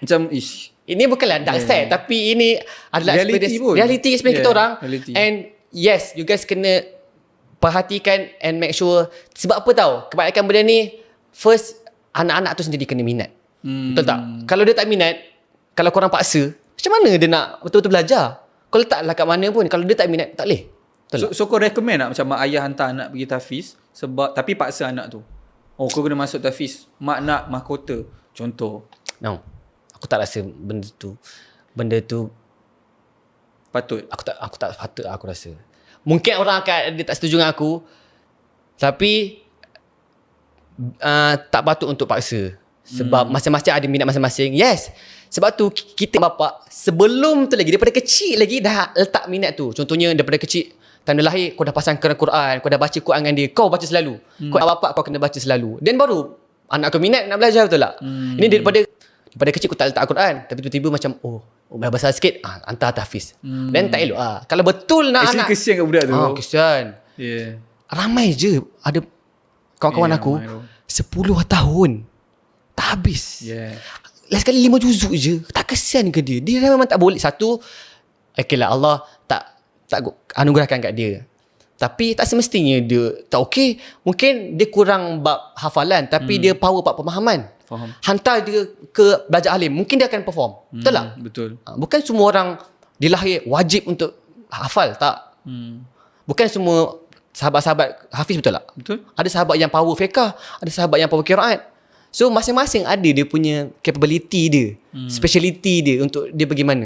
Macam ish. Ini bukanlah dark side, tapi ini adalah reality experience kita orang. Reality. And yes, you guys kena perhatikan and make sure. Sebab apa tahu? Kebanyakan benda ni, first, anak-anak tu sendiri kena minat. Betul tak? Kalau dia tak minat, kalau korang paksa, macam mana dia nak betul-betul belajar? Kau letaklah kat mana pun, kalau dia tak minat, tak boleh. So kau recommend tak macam mak ayah hantar anak pergi tahfiz sebab tapi paksa anak tu. Oh, kau kena masuk tahfiz. Mak nak mahkota. Contoh. No. Aku tak rasa benda tu Patut. Aku tak patut aku rasa. Mungkin orang dia tak setuju dengan aku, tapi tak patut untuk paksa. Sebab masing-masing ada minat masing-masing. Yes. Sebab tu kita bapa sebelum tu lagi, daripada kecil lagi dah letak minat tu. Contohnya daripada kecil, tanda lahir kau dah pasang Quran, kau dah baca Quran dengan dia, kau baca selalu. Kau bapak kau kena baca selalu. Dan baru anak kau minat nak belajar, betul tak? Ini daripada kecil kau tak letak Quran, tapi tiba-tiba macam dah besar sikit, hantar tahfiz. Dan tak elok. Kalau betul nak actually anak, kesian kat budak tu. Kesian. Yeah. Ramai je ada kawan-kawan aku 10 tahun tak habis. Yeah. Last kali 5 juzuk je. Tak kesian ke dia? Dia memang tak boleh. Satu, okay lah, Allah tak anugerahkan kat dia. Tapi tak semestinya dia tak okey. Mungkin dia kurang bab hafalan, tapi dia power bab pemahaman. Faham. Hantar dia ke belajar alim, mungkin dia akan perform. Betul tak? Betul. Bukan semua orang dilahir wajib untuk hafal, tak. Bukan semua sahabat-sahabat hafiz, betul tak? Betul. Ada sahabat yang power fiqah, ada sahabat yang power qiraat. So masing-masing ada dia punya capability dia, speciality dia untuk dia bagaimana.